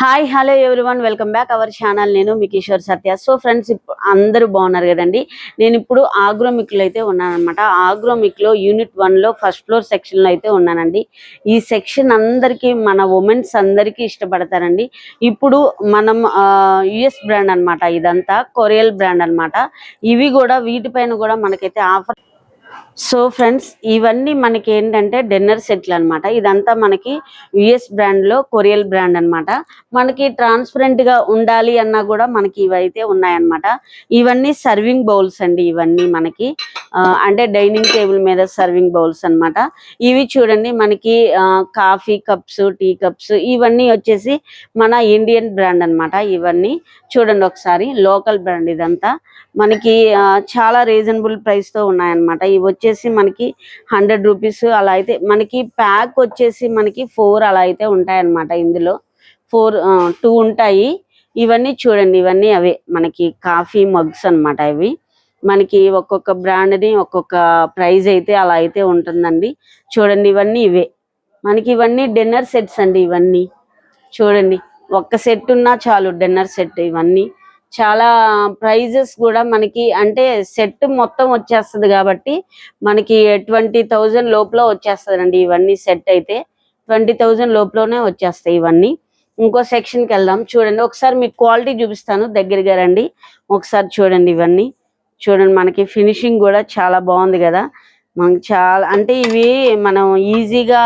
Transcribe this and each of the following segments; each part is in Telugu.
Hi hello everyone, welcome back our channel. నేను మీ కిషోర్ సత్య. సో ఫ్రెండ్స్, అందరూ బాగున్నారు కదండి. నేను ఇప్పుడు ఆగ్రోమిక్లో అయితే ఉన్నానన్నమాట. ఆగ్రోమిక్లో యూనిట్ 1లో ఫస్ట్ ఫ్లోర్ సెక్షన్లో అయితే ఉన్నానండి. ఈ సెక్షన్ అందరికీ, మన ఉమెన్స్ అందరికీ ఇష్టపడతారండి. ఇప్పుడు మనం యుఎస్ బ్రాండ్ అనమాట, ఇదంతా కొరియల్ బ్రాండ్ అనమాట. ఇవి కూడా, వీటిపైన కూడా మనకైతే ఆఫర్. సో ఫ్రెండ్స్, ఇవన్నీ మనకి ఏంటంటే డిన్నర్ సెట్లు అనమాట. ఇదంతా మనకి యుఎస్ బ్రాండ్లో కొరియల్ బ్రాండ్ అనమాట. మనకి ట్రాన్స్పరెంట్గా ఉండాలి అన్నా కూడా మనకి ఇవైతే ఉన్నాయన్నమాట. ఇవన్నీ సర్వింగ్ బౌల్స్ అండి. ఇవన్నీ మనకి అంటే డైనింగ్ టేబుల్ మీద సర్వింగ్ బౌల్స్ అనమాట. ఇవి చూడండి, మనకి కాఫీ కప్స్, టీ కప్స్, ఇవన్నీ వచ్చేసి మన ఇండియన్ బ్రాండ్ అనమాట. ఇవన్నీ చూడండి ఒకసారి, లోకల్ బ్రాండ్. ఇదంతా మనకి చాలా రీజనబుల్ ప్రైస్తో ఉన్నాయన్నమాట. ఇవి వచ్చేసి మనకి 100 రూపీస్ అలా అయితే, మనకి ప్యాక్ వచ్చేసి మనకి 4 అలా అయితే ఉంటాయన్నమాట. ఇందులో 2 ఉంటాయి. ఇవన్నీ చూడండి, ఇవన్నీ అవే మనకి కాఫీ మగ్స్ అనమాట. ఇవి మనకి ఒక్కొక్క బ్రాండ్ని ఒక్కొక్క ప్రైజ్ అయితే అలా అయితే ఉంటుందండి. చూడండి, ఇవన్నీ ఇవే మనకి. ఇవన్నీ డిన్నర్ సెట్స్ అండి. ఇవన్నీ చూడండి, ఒక్క సెట్ ఉన్నా చాలు డిన్నర్ సెట్. ఇవన్నీ చాలా ప్రైజెస్ కూడా మనకి, అంటే సెట్ మొత్తం వచ్చేస్తుంది కాబట్టి మనకి 20,000 లోపల వచ్చేస్తుందండి. ఇవన్నీ సెట్ అయితే 20,000 లోపలనే వచ్చేస్తాయి ఇవన్నీ. ఇంకో సెక్షన్కి వెళ్దాం. చూడండి ఒకసారి మీకు క్వాలిటీ చూపిస్తాను, దగ్గరగా రండి ఒకసారి చూడండి. ఇవన్నీ చూడండి, మనకి ఫినిషింగ్ కూడా చాలా బాగుంది కదా. మనకి చాలా, అంటే ఇవి మనం ఈజీగా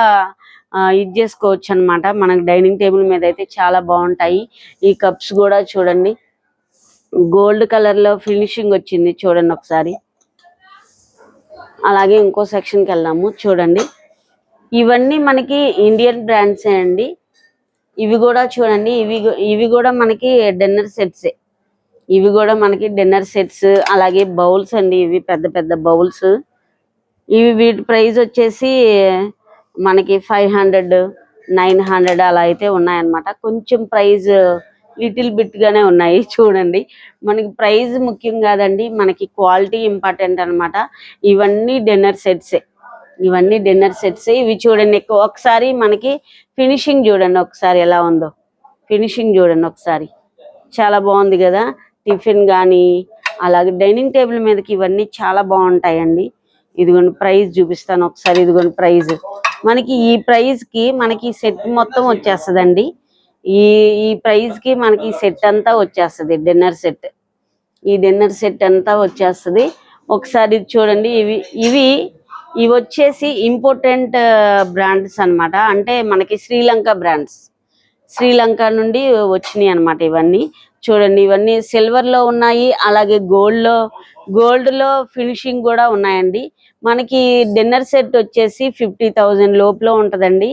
ఇది చేసుకోవచ్చు అనమాట. మనకి డైనింగ్ టేబుల్ మీద అయితే చాలా బాగుంటాయి. ఈ కప్స్ కూడా చూడండి, గోల్డ్ కలర్ లో ఫినిషింగ్ వచ్చింది చూడండి ఒకసారి. అలాగే ఇంకో సెక్షన్కి వెళ్దాము. చూడండి, ఇవన్నీ మనకి ఇండియన్ బ్రాండ్సే అండి. ఇవి కూడా చూడండి, ఇవి కూడా మనకి డిన్నర్ సెట్సే. ఇవి కూడా మనకి డిన్నర్ సెట్స్. అలాగే బౌల్స్ అండి, ఇవి పెద్ద పెద్ద బౌల్స్. ఇవి వీటి ప్రైస్ వచ్చేసి మనకి 500, 900 అలా అయితే ఉన్నాయన్నమాట. కొంచెం ప్రైజ్ లిటిల్ బిట్ గానే ఉన్నాయి. చూడండి, మనకి ప్రైజ్ ముఖ్యం కాదండి, మనకి క్వాలిటీ ఇంపార్టెంట్ అనమాట. ఇవన్నీ డిన్నర్ సెట్సే. ఇవన్నీ డిన్నర్ సెట్సే. ఇవి చూడండి, ఒకసారి మనకి ఫినిషింగ్ చూడండి ఒకసారి ఎలా ఉందో. ఫినిషింగ్ చూడండి ఒకసారి, చాలా బాగుంది కదా. టిఫిన్ కానీ, అలాగే డైనింగ్ టేబుల్ మీదకి ఇవన్నీ చాలా బాగుంటాయండి. ఇదిగోండి ప్రైజ్ చూపిస్తాను ఒకసారి. ఇదిగోండి ప్రైజ్, మనకి ఈ ప్రైజ్ కి మనకి సెట్ మొత్తం వచ్చేస్తుందండి. ఈ ప్రైజ్ కి మనకి సెట్ అంతా వచ్చేస్తుంది, డిన్నర్ సెట్. ఈ డిన్నర్ సెట్ అంతా వచ్చేస్తుంది. ఒకసారి చూడండి, ఇవి వచ్చేసి ఇంపార్టెంట్ బ్రాండ్స్ అనమాట. అంటే మనకి శ్రీలంక బ్రాండ్స్, శ్రీలంక నుండి వచ్చినాయి అనమాట ఇవన్నీ. చూడండి, ఇవన్నీ సిల్వర్ లో ఉన్నాయి, అలాగే గోల్డ్ లో ఫినిషింగ్ కూడా ఉన్నాయండి. మనకి డిన్నర్ సెట్ వచ్చేసి 50,000 లోపల ఉంటుందండి.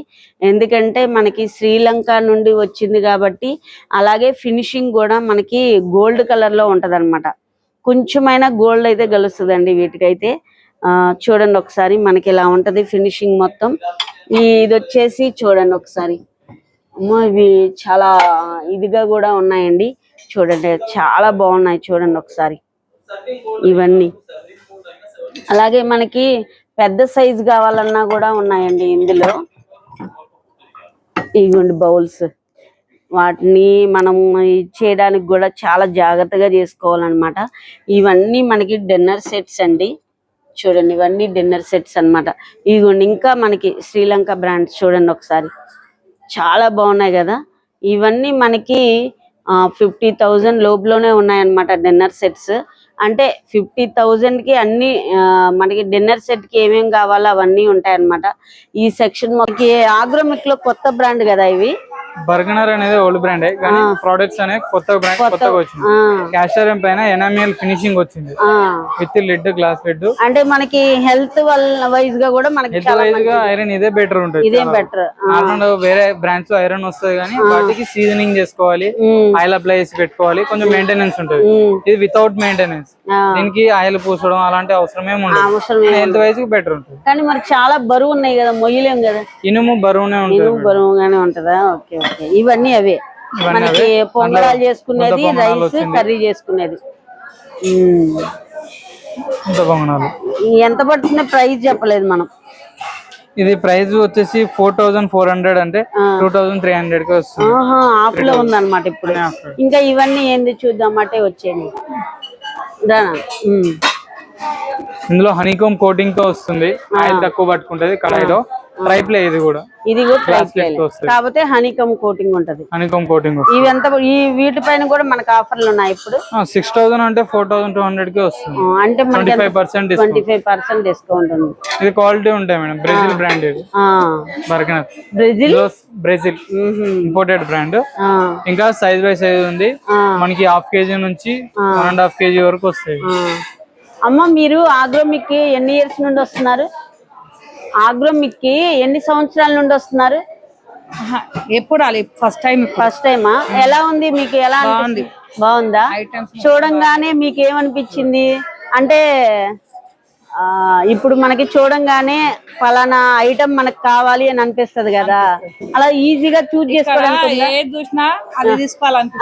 ఎందుకంటే మనకి శ్రీలంక నుండి వచ్చింది కాబట్టి. అలాగే ఫినిషింగ్ కూడా మనకి గోల్డ్ కలర్ లో ఉంటది అనమాట. కొంచెమైనా గోల్డ్ అయితే కలుస్తుందండి వీటికైతే. చూడండి ఒకసారి, మనకి ఇలా ఉంటది ఫినిషింగ్ మొత్తం. ఇది వచ్చేసి చూడండి ఒకసారి, అమ్మో ఇవి చాలా ఇదిగా కూడా ఉన్నాయండి. చూడండి, చాలా బాగున్నాయి చూడండి ఒకసారి ఇవన్నీ. అలాగే మనకి పెద్ద సైజు కావాలన్నా కూడా ఉన్నాయండి ఇందులో. ఇవ్వండి బౌల్స్, వాటిని మనం చేయడానికి కూడా చాలా జాగ్రత్తగా చేసుకోవాలన్నమాట. ఇవన్నీ మనకి డిన్నర్ సెట్స్ అండి. చూడండి, ఇవన్నీ డిన్నర్ సెట్స్ అనమాట. ఇదిగోండి, ఇంకా మనకి శ్రీలంక బ్రాండ్స్ చూడండి ఒకసారి, చాలా బాగున్నాయి కదా. ఇవన్నీ మనకి 50,000 లోపులోనే ఉన్నాయన్నమాట డిన్నర్ సెట్స్. అంటే 50,000కి అన్ని మనకి డిన్నర్ సెట్ కి ఏమేమి కావాలో అవన్నీ ఉంటాయన్నమాట. ఈ సెక్షన్ మనకి ఆగ్రోమిక్ లో కొత్త బ్రాండ్ కదా ఇవి. బర్గనర్ అనేది ఓల్డ్ బ్రాండ్, కానీ ప్రొడక్ట్స్ అనేది కొత్త బ్రాండ్ కొత్తగా వచ్చింది. క్యాస్టర్ పైన ఎనామిల్ ఫినిషింగ్ వచ్చింది విత్ లిడ్, గ్లాస్ లిడ్. అంటే మనకి హెల్త్ వైజ్ గా కూడా మనకి ఐరన్ ఇదే బెటర్ ఉంటుంది. ఇదే బెటర్. వేరే బ్రాండ్స్ ఐరన్ వస్తుంది, కానీ వాటికి సీజనింగ్ చేసుకోవాలి, ఆయిల్ అప్లై చేసి పెట్టుకోవాలి, కొంచెం మెయింటెనెన్స్ ఉంటుంది. ఇది వితౌట్ మెయింటెనెన్స్, దీనికి ఆయిల్ పూసడం అలాంటి అవసరమే ఉండదు. హెల్త్ వైజ్ బెటర్ ఉంటుంది. కానీ మరి చాలా బరువు ఉన్నాయి కదా, మొయ్యలేం కదా. ఇనుము బరువునే ఉంటుంది. బరువుగానే ఉంటదా? Okay okay. ఇవన్నీ అవే మనకి పొంగడాలు చేసుకునేది, రైస్ కర్రీ చేసుకునేది. ఎంత పడుతుంది ప్రైస్ చెప్పలేదు మనం. ఇది ప్రైస్ వచ్చేసి 4400 అంటే 2300 కి వస్తుంది. ఆఫ్ లో ఉందన్నమాట ఇప్పుడు. ఇంకా ఇవన్నీ ఏంది చూద్దాం అంటే వచ్చేయండి. ఇందులో హనీకోమ్ కోటింగ్ తో వస్తుంది, ఆయిల్ తక్కువ పట్టుకుంటది కడాయిలో. ట్రై ప్లే ఇది కూడా ట్రై ప్లే కాకపోతే హనీకమ్ కోటింగ్ ఉంటది. హనీకోమ్ కోటింగ్ ఇవి ఎంత వీటిపైన కూడా మనకు ఆఫర్లు ఉన్నాయి ఇప్పుడు. 6000 అంటే 4200 కి వస్తుంది. అంటే 25% డిస్కౌంట్ ఉంది. ఇది క్వాలిటీ ఉంటాయి మేడం, బ్రెజిల్ బ్రాండ్ ఇది. Bergner Brazil imported brand. ఇంకా సైజ్ బై సైజ్ ఉంది మనకి. 1/2 kg నుంచి 1.5 kg వరకు వస్తాయి. అమ్మ మీరు ఆగ్రోమిక్ ఎన్ని ఇయర్స్ నుండి వస్తున్నారు? ఆగ్రోమిక్ కి ఎన్ని సంవత్సరాల నుండి వస్తున్నారు? ఎప్పుడు ఫస్ట్ టైమా? ఎలా ఉంది మీకు? ఎలా బాగుందా? చూడంగానే మీకు ఏమనిపించింది అంటే ఇప్పుడు మనకి చూడంగానే ఫలానా ఐటమ్ మనకు కావాలి అని అనిపిస్తది కదా, అలా ఈజీగా చూస్ చేసుకోవడానికి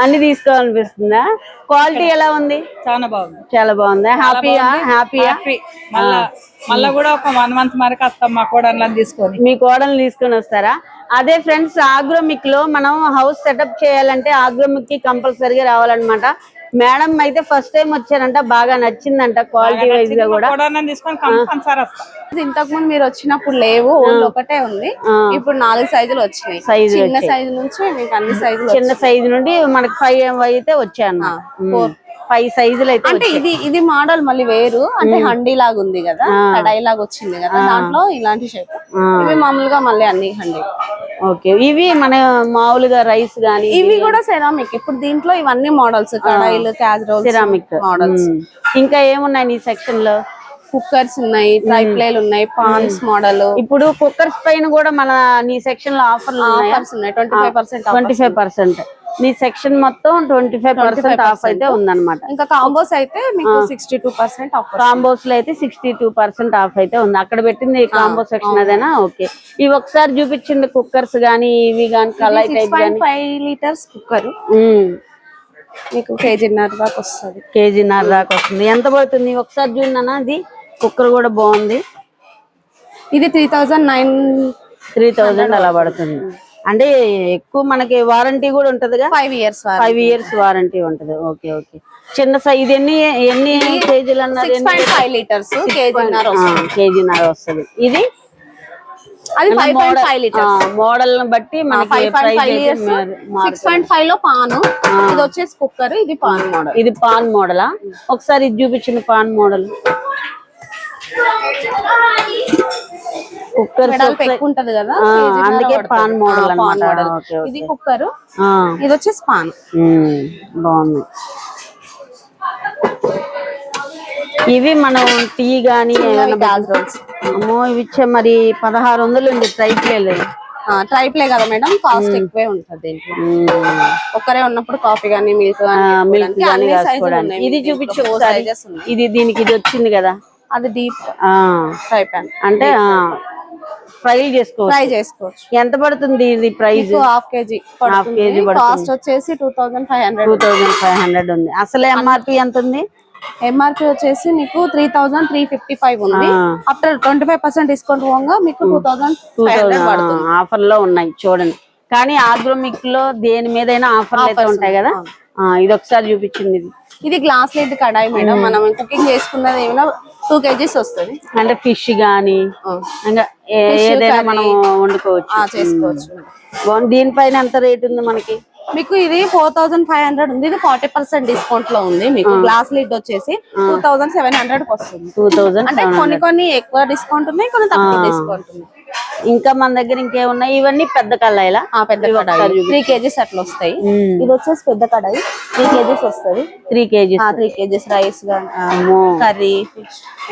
అన్ని తీసుకోవాలనిపిస్తుందా? క్వాలిటీ ఎలా ఉంది? చాలా బాగుందా? హ్యాపీయా? మళ్ళా కూడా ఒక 1 month వరకు వస్తాం మా కోడళ్ళని తీసుకొని. మీ కోడల్ని తీసుకొని వస్తారా? అదే ఫ్రెండ్స్, ఆగ్రోమిక్ లో మనం హౌస్ సెటప్ చేయాలంటే ఆగ్రోమిక్ కి కంపల్సరీగా రావాలన్నమాట. మేడం అయితే ఫస్ట్ టైం వచ్చారంట, బాగా నచ్చిందంట క్వాలిటీ వైజ్ గా కూడా. ఇంతకు ముందు మీరు వచ్చినప్పుడు లేవు, ఒకటే ఉంది. ఇప్పుడు 4 సైజులు వచ్చినాయి. చిన్న సైజు నుంచి మీకు అన్ని సైజులు. చిన్న సైజు నుండి మనకి 5 అయితే వచ్చాను. 5 సైజులు అయితే. అంటే ఇది మోడల్ మళ్ళీ వేరు, అంటే హండీ లాగా ఉంది కదా, కడాయి లాగా వచ్చింది కదా, దాంట్లో ఇలాంటి షేప్. ఇవి మామూలుగా మళ్ళీ అన్ని హండీ. ఓకే, ఇవి మన మామూలుగా రైస్ గానీ ఇవి కూడా సెరామిక్. ఇప్పుడు దీంట్లో ఇవన్నీ మోడల్స్, కడాయిలు, క్యాజరోల్, సెరామిక్ మోడల్స్. ఇంకా ఏమున్నాయి నీ సెక్షన్ లో? కుక్కర్స్ ఉన్నాయి, ట్రై ప్లేలు ఉన్నాయి, పాన్స్ మోడల్. ఇప్పుడు కుక్కర్స్ పైన కూడా మన నీ సెక్షన్ లో ఆఫర్లు ఉన్నాయి. 25%. నీ సెక్షన్ మొత్తం 25% ఆఫ్ అయితే ఉందన్నమాట. ఇంకా కాంబోస్ అయితే మీకు 62% ఆఫ్. కాంబోస్ లో అయితే 62% ఆఫ్ అయితే ఉంది. అక్కడ పెట్టింది కాంబో సెక్షన్ అదేనా? ఓకే, ఇవి ఒకసారి చూపించండి. కుక్కర్స్ గానీ ఇవి గానీ కళాయి టైప్ గానీ. 5 లీటర్స్ కుక్కర్ మీకు 1.5 kg దాకా వస్తుంది. 1.5 kg దాకా వస్తుంది. ఎంత పడుతుంది ఒకసారి చూడనా? అది కుక్కర్ కూడా బాగుంది. ఇది 3000 అలా పడుతుంది. అంటే ఎక్కువ మనకి వారంటీ కూడా ఉంటదిగా? 5 years వారంటీ ఉంటది. Okay okay. చిన్న సైజ్ ఎన్ని కేజీలు అన్నారు? 6.5 లీటర్స్, కేజీన్నర వస్తుంది. ఇది అది 5.5 లీటర్స్. మోడల్ బట్టి మనకి 6.5 లో పాను. ఇది వచ్చేసి కుక్కర్, ఇది పాన్ మోడల్. ఇది పాన్ మోడలా? ఒకసారి ఇది చూపించింది పాన్ మోడల్. కుక్కర్ ఎక్కువ ఉంటది కదా, అందుకే పాన్ మోడల్ అన్నమాట. ఇది కుక్కర్, ఇది వచ్చేసి పాన్. బాగుంది. ఇవి మనం టీ గానీ అమ్మో ఇవి ఇచ్చే మరి 1600 ఉంది. ట్రై ప్లే కదా మేడం, కాస్ట్ ఎక్కువే ఉంటది. ఒక్కరే ఉన్నప్పుడు కాఫీ గానీ మిల్క్ గానీ. ఇది చూపించు. ఇది దీనికి ఇది వచ్చింది కదా, అది డీప్ ఫ్రై పాన్. అంటే ఫ్రై చేసుకోవచ్చు. ఎంత పడుతుంది ఇది ప్రైస్? 1/2 kg. కాస్ట్ వచ్చేసి 2500 ఉంది. అసలు ఎంఆర్పి ఎంత ఉంది? ఎంఆర్పి వచ్చేసి మీకు 3355 ఉంది. ఆఫ్టర్ 25% డిస్కౌంట్ పోగా మీకు 2500 పడుతుంది. ఆఫర్ లో ఉన్నాయి చూడండి. కానీ ఆగ్రోమిక్ లో దేని మీదైనా ఆఫర్లు అయితే ఉంటాయి కదా. ఇది ఒకసారి చూపించింది. ఇది గ్లాస్ లిడ్ కడాయి మేడం. మనం కుకింగ్ చేసుకున్నది ఏమైనా 2 kgs వస్తుంది. అంటే ఫిష్ గానీ ఇంకా ఏదైనా మనం వండుకోవచ్చు, చేసుకోవచ్చు. దీనిపైన ఎంత రేట్ ఉంది మనకి? మీకు ఇది 4500 ఉంది. ఇది 40% డిస్కౌంట్ లో ఉంది. మీకు గ్లాస్ లిడ్ వచ్చేసి 2700 వస్తుంది. 2000 అంటే కొన్ని ఎక్కువ డిస్కౌంట్ ఉన్నాయి, కొన్ని తక్కువ డిస్కౌంట్ ఉన్నాయి. ఇంకా మన దగ్గర ఇంకేమున్నాయి? ఇవన్నీ పెద్ద కళాయిలా? పెద్ద కడాయి 3 kgs అట్లా వస్తాయి. ఇది వచ్చేసి పెద్ద కడాయి 3 kgs వస్తుంది. 3 kgs రైస్ కర్రీ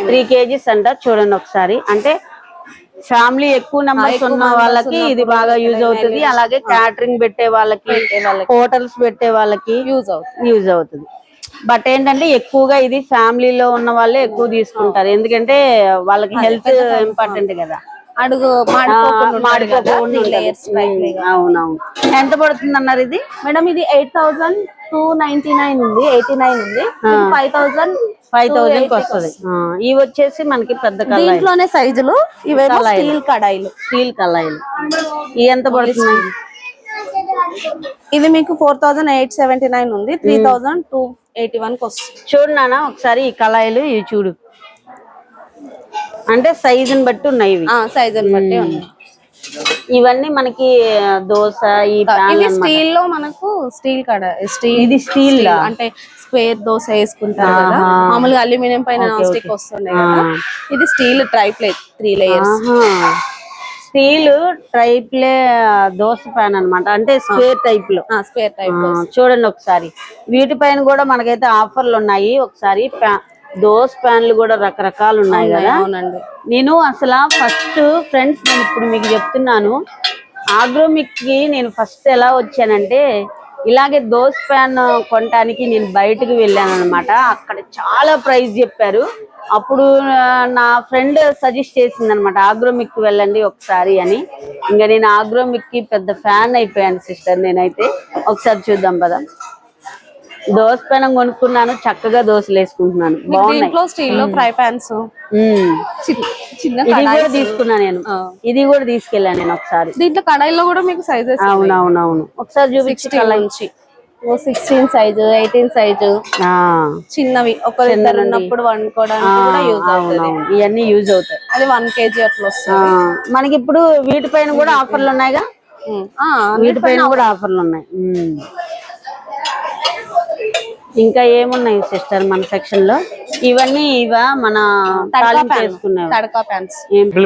3 kgs అంట. చూడండి ఒకసారి. అంటే ఫ్యామిలీ ఎక్కువ నెంబర్స్ ఉన్న వాళ్ళకి ఇది బాగా యూజ్ అవుతుంది. అలాగే క్యాటరింగ్ పెట్టే వాళ్ళకి, హోటల్స్ పెట్టే వాళ్ళకి యూజ్ అవుతుంది. బట్ ఏంటంటే ఎక్కువగా ఇది ఫ్యామిలీలో ఉన్న వాళ్ళే ఎక్కువ తీసుకుంటారు, ఎందుకంటే వాళ్ళకి హెల్త్ ఇంపార్టెంట్ కదా. అడుగు అవునవును. ఎంత పడుతుంది అన్నారు ఇది? మేడం ఇది 8299 ఉంది, 89 ఉంది. 5000 5,000 కి వస్తుంది. ఇవి వచ్చేసి మనకి పెద్ద కళాయి, దీంట్లోనే సైజులు ఇవేమో స్టీల్ కడాయిలు. స్టీల్ కళాయిలు. ఇవి ఎంత పడుతుంది? ఇది మీకు 4,879 ఉంది, 3,281 కి వస్తుంది. చూడు నాన్న ఒకసారి ఈ కళాయిలు ఇవి చూడు, అంటే సైజుని బట్టి ఉన్నాయి ఇవి. సైజుని బట్టి ఉంది. ఇవన్నీ మనకి దోశ ఈ ఇవి స్టీల్ లో మనకు స్టీల్ స్టీల్, ఇది స్టీల్ అంటే స్క్వేర్ దోశ వేసుకుంటారు కదా, మామూలుగా అల్యూమినియం పైన స్టిక్ వస్తుండే కదా, ఇది steel try plate 3 layers. Steel tri-ply dosa pan అన్నమాట, అంటే స్క్వేర్ టైప్ లో. స్క్వేర్ టైప్ చూడండి ఒకసారి, వీటిపైన కూడా మనకైతే ఆఫర్లు ఉన్నాయి. ఒకసారి దోశ ప్యాన్లు కూడా రకరకాలు ఉన్నాయి కదా. అవునండి. నేను అసలు ఫస్ట్ ఫ్రెండ్స్, నేను ఇప్పుడు మీకు చెప్తున్నాను, ఆగ్రోమిక్ కి నేను ఫస్ట్ ఎలా వచ్చానంటే, ఇలాగే దోశ ప్యాన్ కొనడానికి నేను బయటకు వెళ్ళాను అనమాట. అక్కడ చాలా ప్రైస్ చెప్పారు. అప్పుడు నా ఫ్రెండ్ సజెస్ట్ చేసింది అనమాట, ఆగ్రోమిక్ వెళ్ళండి ఒకసారి అని. ఇంకా నేను ఆగ్రోమిక్ కి పెద్ద ఫ్యాన్ అయిపోయాను సిస్టర్ నేనైతే. ఒకసారి చూద్దాం పద. దోశ పెనం కొనుక్కున్నాను, చక్కగా దోశలు వేసుకుంటున్నాను, బాగున్నాయి. స్టీల్ లో ఫ్రై పాన్స్ చిన్న ఇది కూడా తీసుకున్నా నేను, ఇది కూడా తీసుకెళ్ళాను నేను ఒకసారి. దీంట్లో కడాయిలో కూడా మీకు సైజెస్. అవునవునవును, ఒకసారి చూపించి. 16 సైజు, 18 సైజు, చిన్నవి ఒకరిద్దరు ఉన్నప్పుడు వండుకోవడానికి కూడా యూజ్ అవుతుంది. ఇవన్నీ యూజ్ అవుతాయి. అది 1 kg అట్లా వస్తుంది మనకి. ఇప్పుడు వీటిపైన కూడా ఆఫర్లు ఉన్నాయిగా, వీటిపైన కూడా ఆఫర్లు ఉన్నాయి. ఇంకా ఏమున్నాయి సిస్టర్ మన సెక్షన్ లో? ఇవన్నీ ఇవా మన tadka pans,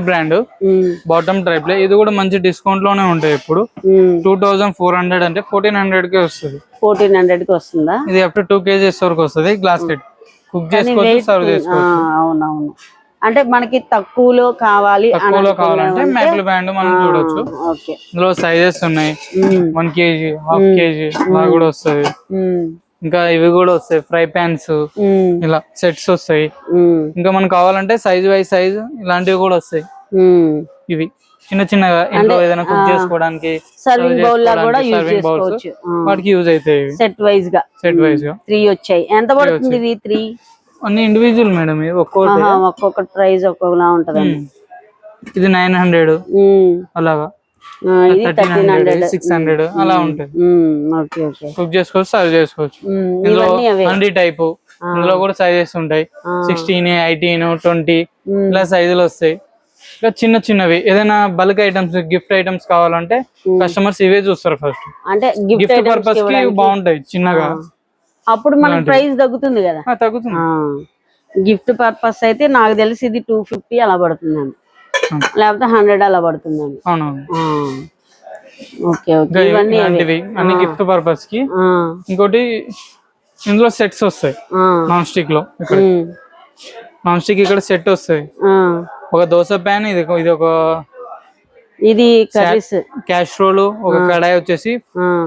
brand bottom type లో. ఇది కూడా మంచి డిస్కౌంట్ లోనే ఉంటాయి. ఇప్పుడు 2,400 అంటే 1,400 కి వస్తుంది. 1,400 కి వస్తుందా? ఇది అప్ టు 2 kg వరకు వస్తుంది. గ్లాస్ కిట్ కుక్ చేసుకోవచ్చు, సర్వ్ చేసుకోవచ్చు. అవునవును, అంటే మనకి తక్కువలో కావాలి కావాలంటే మ్యాగ్ల్ బ్యాండ్ మనం చూడొచ్చు. ఇందులో సైజెస్ ఉన్నాయి, 1 kg, 1/2 kg అలా కూడా వస్తుంది. ఇంకా ఇవి కూడా వస్తాయి, ఫ్రై ప్యాన్స్ ఇలా సెట్స్ వస్తాయి. ఇంకా మనకు కావాలంటే సైజ్ వైజ్ సైజ్ ఇలాంటివి కూడా వస్తాయి. ఇవి చిన్న చిన్నగా ఇంట్లో ఏదైనా కుక్ చేసుకోవడానికి, సర్వింగ్ బౌల్ లా కూడా యూజ్ చేసుకోవచ్చు, వాటికి యూజ్ అవుతాయి. సెట్ వైజ్ గా 3 వచ్చాయి. ఎంత పడుతుంది ఇవి 3? అన్ని ఇండివిజువల్ మేడం, ఇవి ఒక్కొక్క ప్రైస్ ఒక్కొక్కలా ఉంటది. ఇది 900 అలాగా, 1300, 600 అలా ఉంటుంది. కుక్ చేసుకోవచ్చు, సర్వ్ చేసుకోవచ్చు. ఇందులో హండీ టైప్, ఇందులో కూడా సైజెస్ ఉంటాయి. 16, 18, 20 ఇలా సైజులు వస్తాయి. ఇంకా చిన్న చిన్నవి ఏదైనా బల్క్ ఐటమ్స్, గిఫ్ట్ ఐటమ్స్ కావాలంటే కస్టమర్స్ ఇవే చూస్తారు ఫస్ట్. అంటే గిఫ్ట్ పర్పస్ కి బాగుంటాయి చిన్నగా. అప్పుడు మనకి ప్రైస్ తగ్గుతుంది కదా. తగ్గుతుంది. గిఫ్ట్ పర్పస్ అయితే నాకు తెలిసి ఇది 250 అలా పడుతుంది, లేకపోతే 100 అలా పడుతుందండి. ఓకే ఓకే, ఇవన్నీ అన్ని గిఫ్ట్ పర్పస్ కి. ఇంకోటి ఇందులో సెట్స్ వస్తాయి నాన్ స్టిక్ లో. ఇక్కడ నాన్ స్టిక్ ఇక్కడ సెట్ వస్తాయి. ఒక దోశ ప్యాన్, ఇది ఒక ఇది క్యాస్ట్రోల్, ఒక కడాయి వచ్చేసి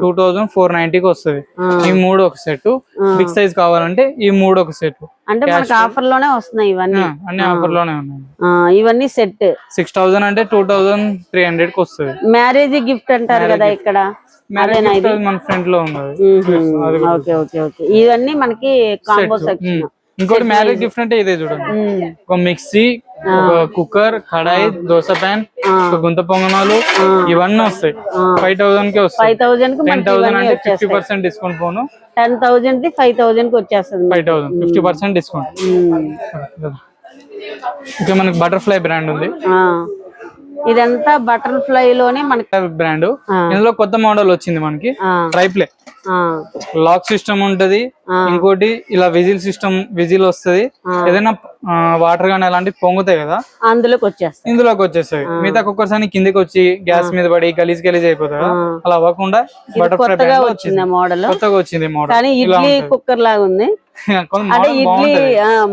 2,490 కి వస్తుంది. ఈ 3 ఒక సెట్. బిగ్ సైజ్ కావాలంటే ఈ 3 ఒక సెట్. అంటే మనకి ఆఫర్ లోనే వస్తున్నాయి ఇవన్నీ, అన్ని ఆఫర్ లోనే ఉన్నాయి. ఇవన్నీ సెట్ 6,000 అంటే 2,300 కి వస్తుంది. మ్యారేజ్ గిఫ్ట్ అంటారు కదా ఇక్కడ, మన ఫ్రంట్ లో ఉన్నది. ఓకే ఓకే ఓకే, ఇవన్నీ మనకి కాంబో సెక్షన్. ఇంకోటి మ్యారేజ్ గిఫ్ట్ అంటే ఇదే చూడండి, ఒక మిక్సీ, ఒక కుక్కర్, కడాయి, దోశ ప్యాన్, ఒక గుంత పొంగనాలు, ఇవన్నీ వస్తాయి. 5,000 కి వస్తాయి. 5,000 కి 10,000 అంటే 50% డిస్కౌంట్ పోను. 10,000 కి 5,000 కి వచ్చేస్తుంది. 5,000 50% డిస్కౌంట్. ఇంకా మనకి బటర్ఫ్లై బ్రాండ్ ఉంది. ఇదంతా బటర్ఫ్లై లోనే మనకి బ్రాండ్. ఇందులో కొత్త మోడల్ వచ్చింది మనకి, ట్రైప్లే లాక్ సిస్టమ్ ఉంటది. ఇంకోటి ఇలా విజిల్ సిస్టమ్, విజిల్ వస్తది. ఏదైనా వాటర్ గానీ అలాంటి పొంగుతాయి కదా, ఇందులోకి వచ్చేస్తాయి. మిగతా కుక్కర్స్ అని కిందికి వచ్చి గ్యాస్ మీద పడి గలీజ్ అయిపోతాయి కదా, అలా అవ్వకుండా బటర్ఫ్లై వచ్చింది మోడల్, కొత్తగా వచ్చింది మోడల్. ఇడ్లీ కుక్కర్ లాగా ఉంది,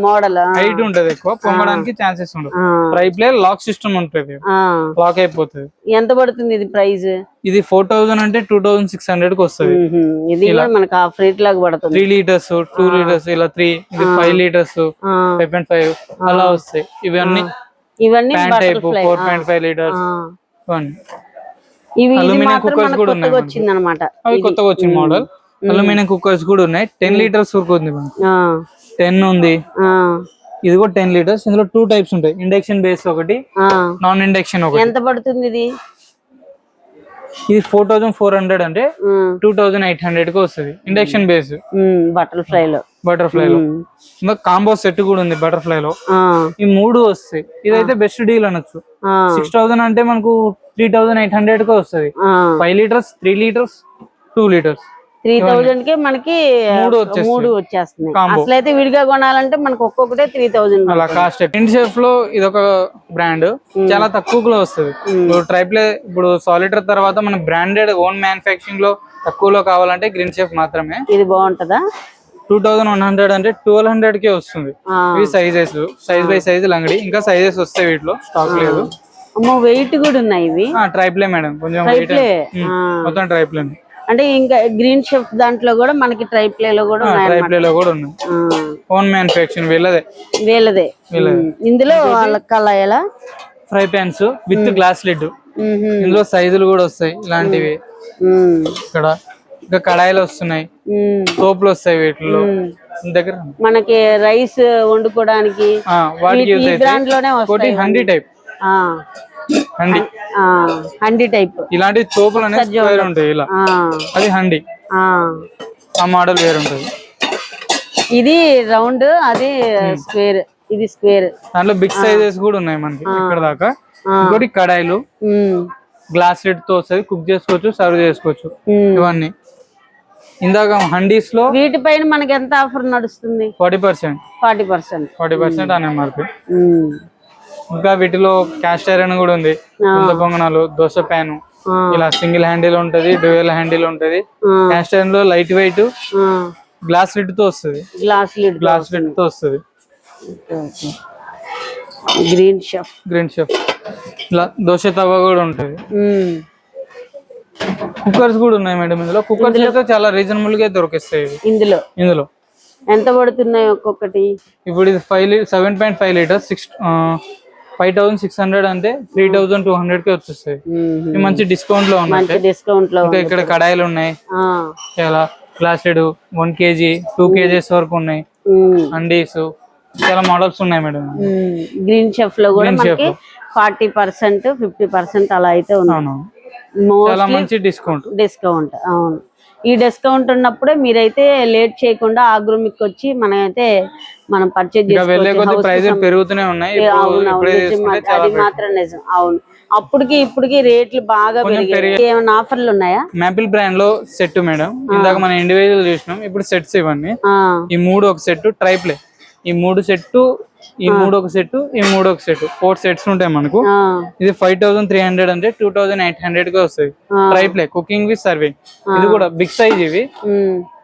మోడల్ హైట్ ఉంటది, ఎక్కువ పొంగడానికి ఛాన్సెస్ ఉండదు. ట్రైప్లే లాక్ సిస్టమ్ ఉంటది, లాక్ అయిపోతుంది. ఎంత పడుతుంది ఇది ప్రైస్? ఇది 4,000 అంటే 2,600 కి వస్తుంది. ఇది మనకి హాఫ్ రేట్ లాగా పడుతుంది. 3 లీటర్స్, 2 లీటర్స్ ఇలా 3, ఇది 5 లీటర్స్, 5.5 అలా వస్తాయి. ఇవన్నీ టైప్ 4.5 లీటర్స్. అల్యూమినియం కుక్కర్స్ కూడా ఉన్నాయి, వచ్చింది అనమాట. అవి కొత్తగా వచ్చిన మోడల్. అల్యూమినియం కుక్కర్స్ కూడా ఉన్నాయి. 10 లీటర్స్ వరకు ఉంది మనకి. 10 ఉంది. ఇది కూడా 10 లీటర్స్. ఇందులో 2 టైప్స్ ఉంటాయి, ఇండక్షన్ బేస్ ఒకటి, నాన్ ఇండక్షన్ ఒకటి. ఎంత పడుతుంది ఇది? ఇది 4400 అంటే 2800 కి వస్తుంది ఇండక్షన్ బేస్. బటర్ఫ్లై లో ఇంకా కాంబో సెట్ కూడా ఉంది బటర్ఫ్లై లో. ఈ 3 వస్తాయి. ఇదైతే బెస్ట్ డీల్ అనొచ్చు. 6000 అంటే మనకు 3800 కి వస్తుంది. 5 లీటర్స్, 3 లీటర్స్, 2 లీటర్స్. 3000 కి మనకి 3 వచ్చేస్తున్నాయి. అసలు అయితే విడిగా కొనాలంటే మనకు ఒక్కొక్కటే 3000 అలా కాస్ట్. గ్రీన్ షెఫ్ లో ఇది ఒక బ్రాండ్, చాలా తక్కువలో వస్తుంది. ట్రైప్లే ఇప్పుడు సాలిటర్ తర్వాత మన బ్రాండెడ్ ఓన్ మ్యానుఫ్యాక్చరింగ్ లో తక్కువలో కావాలంటే గ్రీన్ షెఫ్ మాత్రమే. ఇది బాగుంటదా? 2100 అంటే 1200 కే వస్తుంది. ఇవి సైజెస్, సైజ్ బై సైజ్ లంగడి. ఇంకా సైజెస్ వస్తాయి వీటిలో, స్టాక్ లేదు. అమ్మో వెయిట్ కూడా ఉన్నాయి ఇవి. ట్రైప్లే మేడం, కొంచెం వెయిట్ మొత్తం ట్రైప్లే. అంటే ఇంకా గ్రీన్ షెఫ్ దాంట్లో కూడా మనకి ట్రైప్లే లో కూడా ఉన్నాయి. ఓన్ మ్యానుఫ్యాక్చరింగ్ వీళ్ళదే. ఇందులో కళాయిలా fry pans with glass lid. ఇందులో సైజులు కూడా వస్తాయి ఇలాంటివి. ఇక్కడ ఇంకా కడాయిలు వస్తున్నాయి, తోపులు వస్తాయి వీటిలో దగ్గర. మనకి రైస్ వండుకోవడానికి హండీ టైప్, హండీ టైప్ ఇలాంటి తోపులు అనేది వేరే ఉంటాయి. ఇలా అది హండీ, ఆ మోడల్ వేరే ఉంటుంది. ఇది రౌండ్, అది స్క్వేర్, ఇది స్క్వేర్. దాంట్లో బిగ్ సైజెస్ కూడా ఉన్నాయి మనకి ఇక్కడ దాకా. ఇంకోటి కడాయిలు గ్లాస్ లిడ్ తో వస్తుంది, కుక్ చేసుకోవచ్చు, సర్వ్ చేసుకోవచ్చు. ఇవన్నీ ఇందాక హండీస్ లో వీటిపైన మనకి ఎంత ఆఫర్ నడుస్తుంది? 40% అనే మార్పు. ఇంకా వీటిలో క్యాస్ట్ ఐరన్ కూడా ఉంది, గుంత పొంగనాలు, దోశ ప్యాన్. ఇలా సింగిల్ హ్యాండిల్ ఉంటది, డ్యూయల్ హ్యాండిల్ ఉంటది. క్యాస్ట్ ఐరన్ లో లైట్ వెయిట్, గ్లాస్ లిడ్ తో వస్తుంది. గ్లాస్ లిడ్ తో వస్తుంది. గ్రీన్ షెఫ్ ఇలా దోశ తవ్వ కూడా ఉంటది. కుక్కర్స్ కూడా ఉన్నాయి మేడం. ఇందులో కుక్కర్స్ అయితే చాలా రీజనబుల్ గా దొరికిస్తాయి. ఇందులో ఎంత పడుతున్నాయి ఒక్కొక్కటి? ఇప్పుడు ఇది 7.5 లీటర్స్ 5600 అంటే 3200 కి వచ్చేస్తాయి. మంచి డిస్కౌంట్ లో ఉన్నాయి. ఇక్కడ కడాయిలు ఉన్నాయి, చాలా గ్లాస్ లిడ్ 1 kg 2 kgs వరకు ఉన్నాయి. అండీస్ చాలా మోడల్స్ ఉన్నాయి మేడం. గ్రీన్ షెఫ్ లో కూడా మనకి 40% 50% అలా అయితే ఉంది. చాలా మంచి డిస్కౌంట్. అవును, ఈ డిస్కౌంట్ ఉన్నప్పుడే మీరైతే లేట్ చేయకుండా ఆగ్రోమిక్ వచ్చి మనం పర్చేజ్ చేసుకోవచ్చు. ప్రైజెస్ పెరుగుతూనే ఉన్నాయి. అది మాత్రం నిజం. అవును, అప్పటికి ఇప్పటికి రేట్లు బాగా పెరిగాయి. ఏమైనా ఆఫర్లు ఉన్నాయా? మ్యాపిల్ బ్రాండ్ లో సెట్ మేడం. ఇందాక మనం ఇండివిజువల్ చూసినాం, ఇప్పుడు సెట్స్ ఇవన్నీ. ఈ 3 ఒక సెట్ ట్రైప్లే. ఈ 3 సెట్, ఈ 3 ఒక సెట్, ఈ 3 ఒక సెట్, 4 సెట్స్ ఉంటాయి మనకు. ఇది 5300 అంటే 2800 కి వస్తుంది. Tri-ply, cooking with serving. ఇది కూడా బిగ్ సైజ్.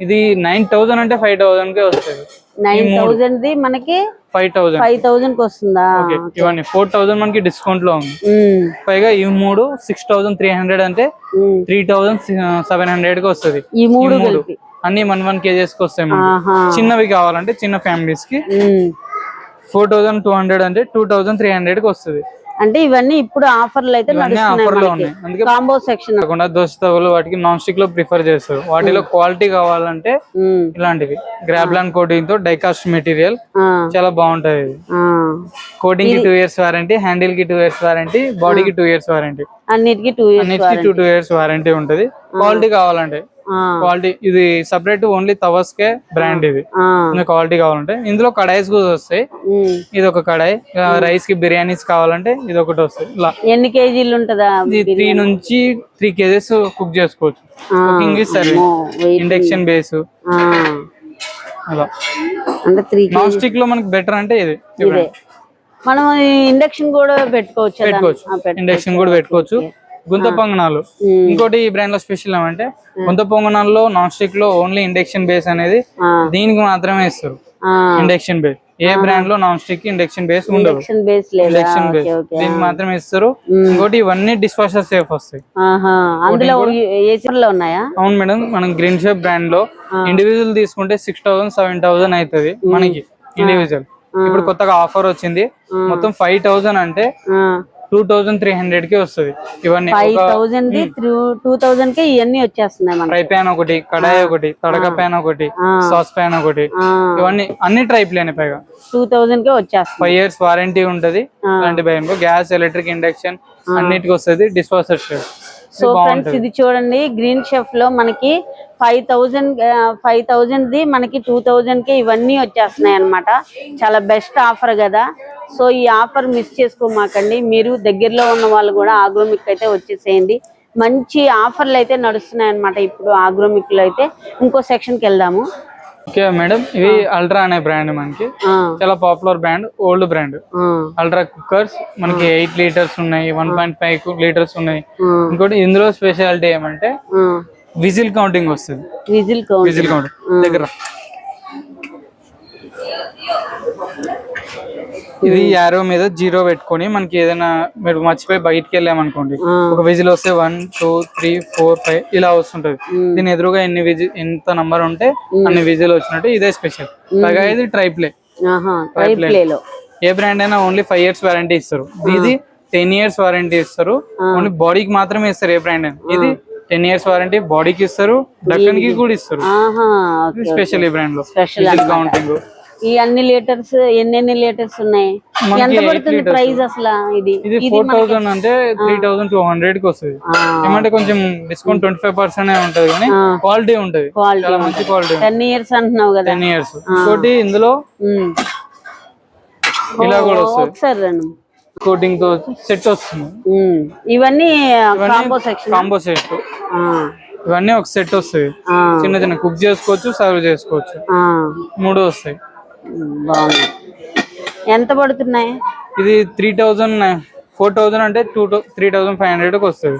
ఇది 9000 అంటే 5000 కే వస్తుంది. 9000 ది మనకి 5000 కి వస్తుందా? ఇవన్నీ 4000 మనకి డిస్కౌంట్ లో ఉంది. పైగా ఈ 3 6300 అంటే 3700 కి వస్తుంది. ఈ 3 అన్ని 1 kgs కి వస్తాయి. చిన్నవి కావాలంటే చిన్న ఫ్యామిలీస్ కి 4200 అంటే 2300 కి వస్తుంది. అంటే ఇవన్నీ ఇప్పుడు ఆఫర్లు అయితే నడుస్తున్నాయి. కాంబో సెక్షన్ కాకుండా దోశ తవ్వలు వాటికి నాన్ స్టిక్ లో ప్రిఫర్ చేస్తారు. వాటిలో క్వాలిటీ కావాలంటే ఇలాంటివి గ్రాబ్లాన్ కోటింగ్ తో డైకాస్ట్ మెటీరియల్ చాలా బాగుంటది. కోటింగ్ కి 2 years వారంటీ, హ్యాండిల్ కి 2 years వారంటీ, బాడీకి 2 years వారంటీ. అన్నిటికీ 2 years వారంటీ ఉంటది. క్వాలిటీ కావాలంటే క్వాలిటీ ఇది సపరేట్ ఓన్లీ తవస్ కే బ్రాండ్. ఇది క్వాలిటీ కావాలంటే ఇందులో కడాయిస్ కూడా వస్తాయి. ఇది ఒక కడాయి. రైస్ కి బిర్యానీస్ కావాలంటే ఇది ఒకటి వస్తుంది. ఇలా ఎన్ని కేజీలు ఉంటదా? 3 నుంచి 3 kgs కుక్ చేసుకోవచ్చు. Cooking with serving, induction base. అలా అంటే 3 నాన్ స్టిక్ లో మనకి బెటర్ అంటే ఇది. మనం ఇండక్షన్ కూడా పెట్టుకోవచ్చు. ఇండక్షన్ కూడా పెట్టుకోవచ్చు. గుంత పొంగనాలు ఇంకోటి ఈ బ్రాండ్ లో స్పెషల్ ఏమంటే, గుంత పొంగనాల్లో నాన్ స్టిక్ లో ఓన్లీ ఇండక్షన్ బేస్ అనేది దీనికి మాత్రమే ఇస్తారు. ఇండక్షన్ బేస్ ఏ బ్రాండ్ లో నాన్ స్టిక్ ఇండక్షన్ బేస్ ఉండదు. ఇండక్షన్ బేస్ దీనికి మాత్రమే ఇస్తారు. ఇంకోటి ఇవన్నీ డిష్ వాషర్ సేఫ్ వస్తాయి. అవును మేడం, మనం గ్రీన్ షెఫ్ బ్రాండ్ లో ఇండివిజువల్ తీసుకుంటే 6000 7000 అవుతుంది మనకి ఇండివిజువల్. ఇప్పుడు కొత్తగా ఆఫర్ వచ్చింది, మొత్తం 5000 అంటే 2300 కి వస్తుంది. ఇవన్నీ 5000 ది 2000 కి ఇవన్నీ వచ్చేస్తున్నాయి మనకి. ఫ్రై ప్యాన్ ఒకటి, కడాయి ఒకటి, తడక ప్యాన్ ఒకటి, సాస్ ప్యాన్ ఒకటి, ఇవన్నీ అన్ని ట్రై ప్లేన్ పైగా 2000 కి వచ్చేస్తుంది. 5 years వారంటీ ఉంటది. ఇలాంటి భయం గ్యాస్, ఎలక్ట్రిక్, ఇండక్షన్ అన్నిటికి వస్తుంది. Dish washer. సో ఫ్రెండ్స్ ఇది చూడండి, గ్రీన్ షెఫ్ లో మనకి 5000 ది మనకి 2000 కి ఇవన్నీ వచ్చేస్తున్నాయి అన్నమాట. చాలా బెస్ట్ ఆఫర్ కదా. సో ఈ ఆఫర్ మిస్ చేసుకోమాకండి. మీరు దగ్గరలో ఉన్న వాళ్ళు కూడా ఆగ్రోమిక్ అయితే వచ్చేసేయండి. మంచి ఆఫర్లు అయితే నడుస్తున్నాయి అన్నమాట ఇప్పుడు ఆగ్రోమిక్ లో అయితే. ఇంకో సెక్షన్ కి వెళ్దాము. ఓకే మేడం, ఇవి అల్ట్రా అనే బ్రాండ్ మనకి చాలా popular brand, old brand. Ultra cookers మనకి 8 లీటర్స్ ఉన్నాయి, 1.5 లీటర్స్ ఉన్నాయి. ఇంకోటి ఇందులో స్పెషాలిటీ ఏమంటే విజిల్ కౌంటింగ్ వస్తుంది. విజిల్ కౌంటింగ్ దగ్గర ఇది యారో మీద 0 పెట్టుకొని మనకి ఏదైనా మీరు మర్చిపోయి బయటకు వెళ్ళామనుకోండి, ఒక విజిల్ వస్తే 1 2 3 4 5 ఇలా వస్తుంటది. దీని ఎదురుగా ఎంత నంబర్ ఉంటే అన్ని విజిల్ వచ్చినట్టు. ఇదే స్పెషల్. పైగా ఇది ట్రైప్లే. ఏ బ్రాండ్ అయినా ఓన్లీ 5 years వారంటీ ఇస్తారు. ఇది 10 years వారంటీ ఇస్తారు. ఓన్లీ బాడీకి మాత్రమే ఇస్తారు ఏ బ్రాండ్ అయినా. ఇది 10 years వారంటీ బాడీకి ఇస్తారు, డక్కన్ కి కూడా ఇస్తారు. స్పెషల్ ఈ బ్రాండ్ లో విజిల్ కౌంటింగ్. ఈ అన్ని లీటర్స్ ఎన్ని లీటర్స్ ఉన్నాయి? ఎంత పడుతుంది ప్రైస్ అసలు? ఇది 4000 అంటే 3200 కి వస్తుంది. ఏమంటే కొంచెం డిస్కౌంట్ 25% ఉంటది, కానీ క్వాలిటీ ఉంటది, చాలా మంచి క్వాలిటీ. 10 years అంటున్నావు కదా. 10 years. ఇంకోటి ఇందులో ఇలా కూడా వస్తుంది. ఒకసారి కోటింగ్ తో సెట్ వస్తుంది. ఇవన్నీ కాంబో సెట్. ఇవన్నీ ఒక సెట్ వస్తుంది. చిన్న చిన్న కుక్ చేసుకోవచ్చు, సర్వ్ చేసుకోవచ్చు. 3 వస్తాయి. బాగుంది. ఎంత పడుతున్నాయి? ఇది 3000, 4000 అంటే 3500 కి వస్తుంది.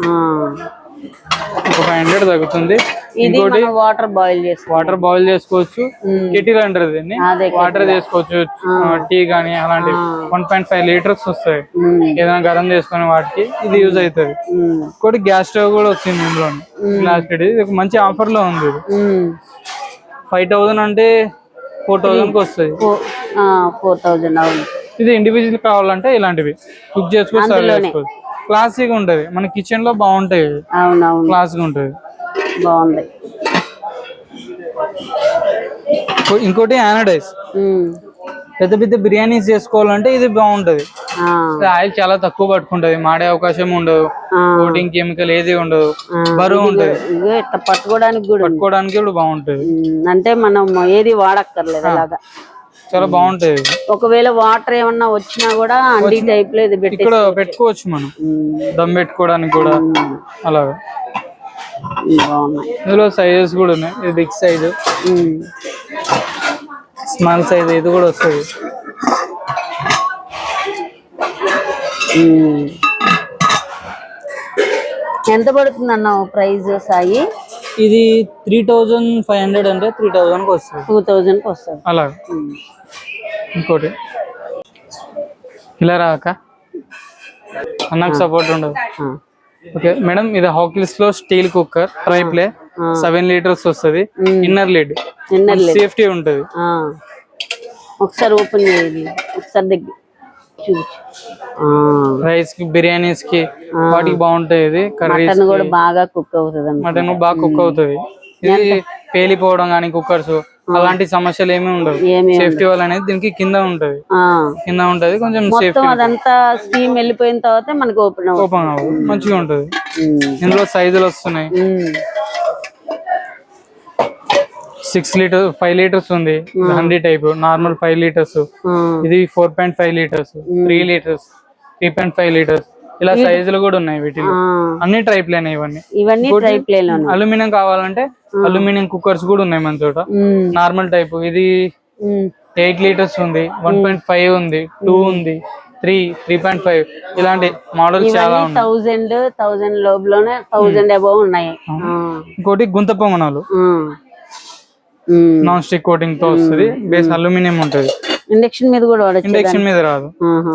ఒక 500 తగ్గుతుంది. ఇంకోటి వాటర్ బాయిల్ చేసుకోవచ్చు. కెటిల్ అంటారు దీన్ని. వాటర్ చేసుకోవచ్చు, టీ గానీ అలాంటివి. 1.5 లీటర్స్ వస్తాయి. ఏదైనా గరం చేసుకునే వాటికి ఇది యూజ్ అవుతుంది. ఇంకోటి గ్యాస్ స్టవ్ కూడా వచ్చింది ఇందులో. ఇది మంచి ఆఫర్ లో ఉంది. 5000 అంటే 4000 కి వస్తుంది. 4000. అవును. ఇది ఇండివిజువల్ కావాలంటే ఇలాంటివి కుక్ చేసుకోవచ్చు, సర్వ్ చేసుకోవచ్చు. క్లాసిక్ ఉంటది, మన కిచెన్ లో బాగుంటాయి. అవునవును, క్లాసిక్ ఉంటది, బాగుంది. ఇంకోటి యానడైజ్. పెద్ద పెద్ద బిర్యానీస్ చేసుకోవాలంటే ఇది బాగుంటది. ఆయిల్ చాలా తక్కువ పట్టుకుంటది, మాడే అవకాశం ఉండదు, కోటింగ్ కెమికల్ ఏది ఉండదు, బరువు ఉంటది. పట్టుకోవడానికి కూడా బాగుంటది. అంటే మనం ఏది వాడక్కర్లేదు, అలాగా చాలా బాగుంటది. ఒకవేళ వాటర్ ఏమన్నా వచ్చినా కూడా అండి టైప్ లో ఇది ఇక్కడ పెట్టుకోవచ్చు మనం, దమ్ పెట్టుకోవడానికి కూడా. అలాగా ఇందులో సైజెస్ కూడా ఉన్నాయి. ఇది బిగ్ సైజు, స్మాల్ సైజ్, ఇది కూడా వస్తుంది. ఎంత పడుతుంది అన్నావు ప్రైస్ సాయి? ఇది 3500 అంటే 3000 కి వస్తుంది, 2000 కి వస్తుంది. అలాగా. ఇంకోటి ఇలా రాక అన్నకు సపోర్ట్ ఉండదు. ఓకే మేడం, ఇది హాకిల్స్ లో స్టీల్ కుక్కర్, ట్రైప్లే, 7 లీటర్స్ వస్తుంది. ఇన్నర్ లిడ్ సేఫ్టీ ఉంటది. ఒకసారి ఓపెన్ చేయాలి, ఒకసారి దగ్గర రైస్ కి, బిర్యానీస్ కి వాటికి బాగుంటాయి. ఇది మటన్ కూడా బాగా కుక్ అవుతుంది. మటన్ బాగా కుక్ అవుతుంది. ఇది పేలిపోవడం కానీ కుక్కర్స్ అలాంటి సమస్యలు ఏమీ ఉండవు. సేఫ్టీ వాల్ అనేది దీనికి కింద ఉంటది, కొంచెం సేఫ్టీ. అదంతా స్టీమ్ వెళ్ళిపోయిన తర్వాత మనకి ఓపెన్ అవ్వదు, మంచిగా ఉంటది. ఇందులో సైజులు వస్తున్నాయి. 6 లీటర్స్, 5 లీటర్స్ ఉంది. 100 టైప్ నార్మల్ 5 లీటర్స్. ఇది 4.5 లీటర్స్, 3 లీటర్స్, 3.5 లీటర్స్. ఇలా సైజులు కూడా ఉన్నాయి వీటిలో. అన్ని ట్రైప్లేన్ ఇవన్నీ. అల్యూమినియం కావాలంటే అల్యూమినియం కుక్కర్స్ కూడా ఉన్నాయి మన చోట. నార్మల్ టైప్ ఇది 8 లీటర్స్ ఉంది, 1.5 ఉంది, 2 ఉంది, 3, 3.5 ఇలాంటి మోడల్స్ చాలా ఉన్నాయి. 1000 లోపులోనే 1000 అబౌవ్ ఉన్నాయి. ఇంకోటి గుంత పొంగనాలు, నాన్ స్టిక్ కోటింగ్ తో వస్తుంది. బేస్ అల్యూమినియం ఉంటది. ఇండక్షన్ మీద కూడా వాడచ్చు. ఇండక్షన్ మీద రాదు,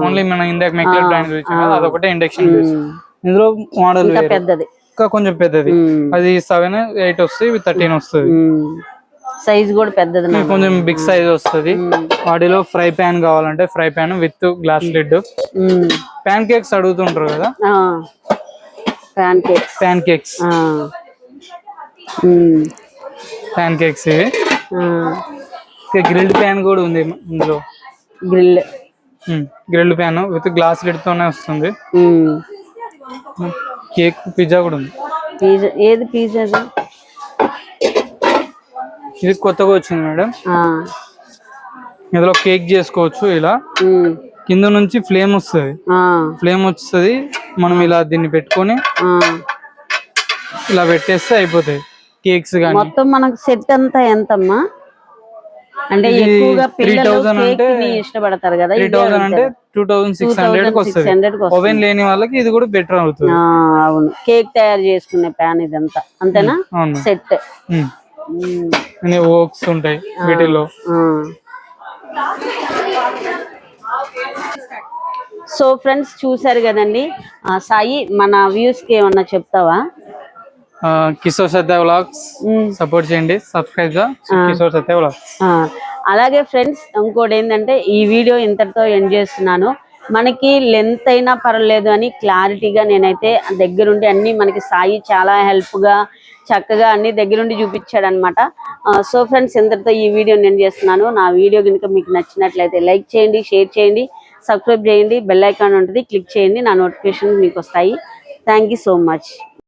ఓన్లీ మన ఇందాక మెక్లెట్ బ్రాండ్ చూసాం కదా, అదొకటే ఇండక్షన్ బేస్. ఇందులో మోడల్ పెద్దది, ఇంకా కొంచెం పెద్దది, అది 7, 8 వస్తుంది, 13 వస్తుంది. సైజ్ కూడా పెద్దది నాకు. కొంచెం బిగ్ సైజ్ వస్తుంది. వాటిలో ఫ్రై ప్యాన్ కావాలంటే fry pan with glass lid. Pan cakes అడుగుతుంటారు కదా, pan cakes. Pan cakes pan cakes ఇవి. గ్రిల్డ్ ప్యాన్ కూడా ఉంది ఇందులో. Grilled pan with glass lid తోనే వస్తుంది. కేక్ పిజ్జా కూడా ఉంది. పిజ్జా ఏది పిజ్జా? ఇది కొత్తగా వచ్చింది మేడం. ఇందులో కేక్ చేసుకోవచ్చు. ఇలా కింద నుంచి ఫ్లేమ్ వస్తుంది, ఫ్లేమ్ వస్తుంది. మనం ఇలా దీన్ని పెట్టుకొని ఇలా పెట్టేస్తే అయిపోతాయి కేక్స్. కానీ మొత్తం మనకు సెట్ అంతా ఎంతమ్మా? అంటే ఎక్కువగా పిల్లలు కేక్ ని ఇష్టపడతారు కదా. 3000 అంటే 2600 కి వస్తుంది. ఓవెన్ లేని వాళ్ళకి ఇది కూడా బెటర్ అవుతుంది. అవును, కేక్ తయారు చేసుకునే ప్యాన్ ఇదంతా అంతేనా? సెట్ ఓక్స్ ఉంటాయి వీటిలో. సో ఫ్రెండ్స్ చూసారు కదండి. సాయి, మన వ్యూస్ కి ఏమన్నా చెప్తావా? కిషోర్ సత్య వ్లాగ్స్ సపోర్ట్ చేయండి, సబ్స్క్రైబ్ గా కిషోర్ సత్య వ్లాగ్స్. అలాగే ఫ్రెండ్స్, ఇంకోటి ఏంటంటే ఈ వీడియో ఇంతటితో ఎండ్ చేస్తున్నాను. మనకి లెంత్ అయినా పర్వాలేదు అని క్లారిటీగా నేనైతే దగ్గరుండి అన్ని మనకి సాయి చాలా హెల్ప్గా చక్కగా అన్ని దగ్గరుండి చూపించాడు అనమాట. సో ఫ్రెండ్స్, ఇంతటితో ఈ వీడియో నేను చేస్తున్నాను. నా వీడియో కనుక మీకు నచ్చినట్లయితే లైక్ చేయండి, షేర్ చేయండి, సబ్స్క్రైబ్ చేయండి, బెల్ ఐకాన్ ఉంటుంది, క్లిక్ చేయండి. నా నోటిఫికేషన్ మీకు వస్తాయి. Thank you so much.